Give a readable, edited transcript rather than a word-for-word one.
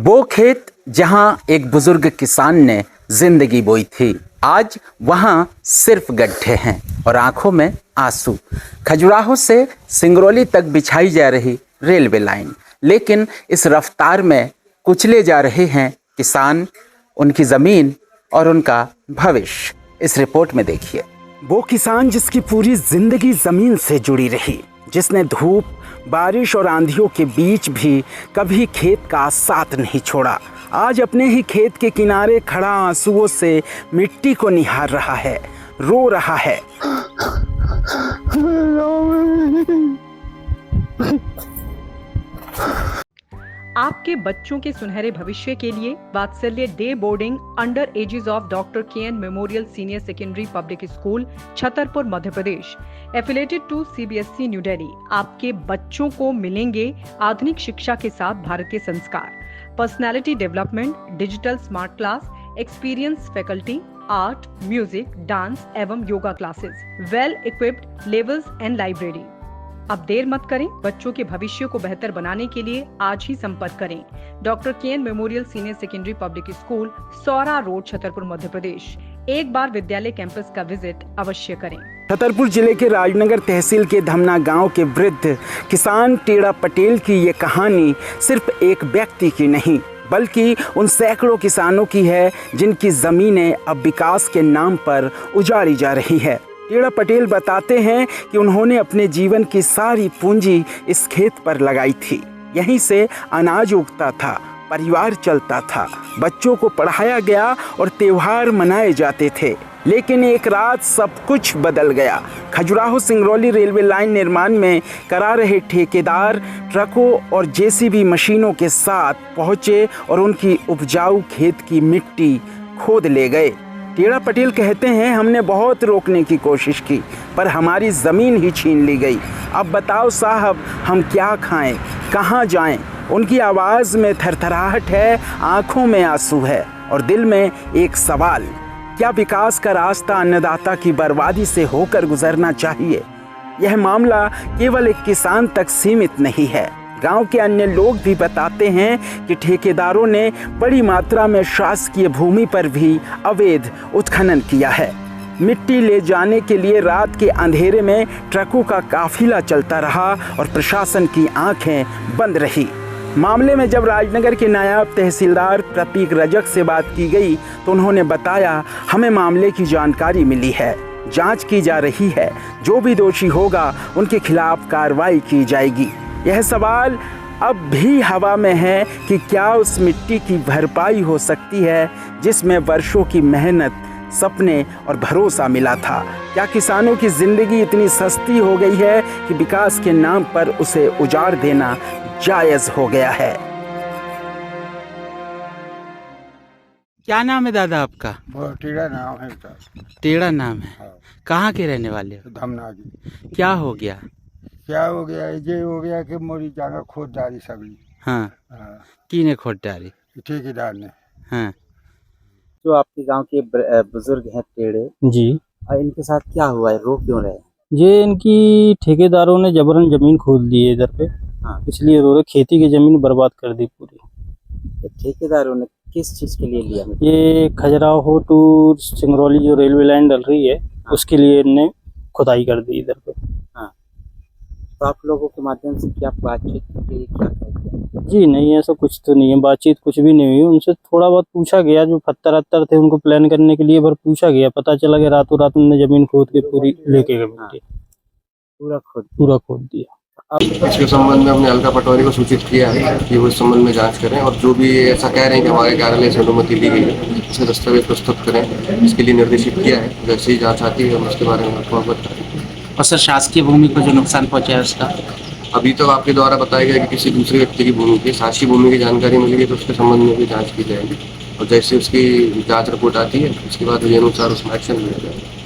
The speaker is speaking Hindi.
वो खेत जहां एक बुजुर्ग किसान ने जिंदगी बोई थी, आज वहां सिर्फ गड्ढे हैं और आंखों में आंसू। खजुराहो से सिंगरौली तक बिछाई जा रही रेलवे लाइन, लेकिन इस रफ्तार में कुचले जा रहे हैं किसान, उनकी ज़मीन और उनका भविष्य। इस रिपोर्ट में देखिए। वो किसान जिसकी पूरी जिंदगी ज़मीन से जुड़ी रही, जिसने धूप, बारिश और आंधियों के बीच भी कभी खेत का साथ नहीं छोड़ा, आज अपने ही खेत के किनारे खड़ा आंसुओं से मिट्टी को निहार रहा है, रो रहा है। आपके बच्चों के सुनहरे भविष्य के लिए Vatsalya day boarding under aegis of doctor KN memorial senior secondary public school Chhatarpur Madhya Pradesh affiliated to CBSE New Delhi. आपके बच्चों को मिलेंगे आधुनिक शिक्षा के साथ भारतीय संस्कार, personality development, digital smart class, experience faculty, art, music, dance एवं yoga classes, well equipped levels and library. अब देर मत करें, बच्चों के भविष्य को बेहतर बनाने के लिए आज ही संपर्क करें doctor KN memorial senior secondary public school, Saura road, Chhatarpur Madhya Pradesh. एक बार विद्यालय कैंपस का विजिट अवश्य करें। छतरपुर जिले के राजनगर तहसील के धमना गांव के वृद्ध किसान टेड़ा पटेल की ये कहानी सिर्फ एक व्यक्ति की नहीं, बल्कि उन सैकड़ों किसानों की है जिनकी जमीनें अब विकास के नाम पर उजाड़ी जा रही है। टेड़ा पटेल बताते हैं कि उन्होंने अपने जीवन की सारी पूंजी इस खेत पर लगाई थी। यहीं से अनाज उगता था, परिवार चलता था, बच्चों को पढ़ाया गया और त्योहार मनाए जाते थे। लेकिन एक रात सब कुछ बदल गया। खजुराहो सिंगरौली रेलवे लाइन निर्माण में करा रहे ठेकेदार ट्रकों और जेसीबी मशीनों के साथ पहुंचे और उनकी उपजाऊ खेत की मिट्टी खोद ले गए। टेड़ा पटेल कहते हैं, हमने बहुत रोकने की कोशिश की पर हमारी ज़मीन ही छीन ली गई। अब बताओ साहब, हम क्या खाएं, कहां जाएं? उनकी आवाज़ में थरथराहट है, आंखों में आंसू है और दिल में एक सवाल, क्या विकास का रास्ता अन्नदाता की बर्बादी से होकर गुजरना चाहिए? यह मामला केवल एक किसान तक सीमित नहीं है। गांव के अन्य लोग भी बताते हैं कि ठेकेदारों ने बड़ी मात्रा में शासकीय भूमि पर भी अवैध उत्खनन किया है। मिट्टी ले जाने के लिए रात के अंधेरे में ट्रकों का काफिला चलता रहा और प्रशासन की आंखें बंद रही। मामले में जब राजनगर के नायब तहसीलदार प्रतीक रजक से बात की गई तो उन्होंने बताया, हमें मामले की जानकारी मिली है, जांच की जा रही है, जो भी दोषी होगा उनके खिलाफ कार्रवाई की जाएगी। यह सवाल अब भी हवा में है कि क्या उस मिट्टी की भरपाई हो सकती है जिसमें वर्षों की मेहनत, सपने और भरोसा मिला था? क्या किसानों की जिंदगी इतनी सस्ती हो गई है कि विकास के नाम पर उसे उजाड़ देना जायज हो गया है? क्या नाम है दादा आपका? टेड़ा नाम है सर। टेड़ा नाम है। हाँ। कहाँ के रहने वाले हो? धमना की। क्या हो गया? क्या हो गया? ये हो गया कि मोरी जगह खोद डाली सभी। हाँ, हाँ, किने खोद डाली? ठेकेदार ने। हाँ। जो आपके गांव के बुजुर्ग हैं टेढ़े जी, और इनके साथ क्या हुआ है, रो क्यों रहे हैं? ये इनकी ठेकेदारों ने जबरन जमीन खोद ली है इधर पे। हाँ। इसलिए रो रहे, खेती की जमीन बर्बाद कर दी पूरी। तो ठेकेदारों ने किस चीज के लिए लिया? ये खजुराहो टू सिंगरौली जो रेलवे लाइन डल रही है, उसके लिए इनने खुदाई कर दी इधर पे। हाँ। तो आप लोगों के माध्यम से क्या बातचीत की, क्या कहते हैं? जी नहीं, ऐसा कुछ तो नहीं है, बातचीत कुछ भी नहीं हुई। उनसे थोड़ा बहुत पूछा गया, जो पत्थर थे उनको प्लान करने के लिए, पर पूछा गया, पता चला कि रातों रात उन्होंने जमीन खोद के पूरी लेके गए मिट्टी। पूरा खोद दिया। इसके संबंध में हमने हल्का पटवारी को सूचित किया है कि वो इस संबंध में जांच करें और जो भी ऐसा कह रहे हैं कि हमारे कार्यालय से अनुमति ली गई है, इसके दस्तावेज प्रस्तुत करें, इसके लिए निर्देशित किया है। जैसे ही जांच आती है हम उसके बारे में आपको अवगत करेंगे। और सर, शासकीय भूमि को जो नुकसान पहुंचा है उसका अभी तो आपके द्वारा बताया गया कि किसी दूसरे व्यक्ति की भूमि की, शासकीय भूमि की जानकारी मिलेगी तो उसके संबंध में भी जाँच की जाएगी और जैसे उसकी जाँच रिपोर्ट आती है उसके बाद उसके अनुसार उसमें एक्शन लिया जाएगा।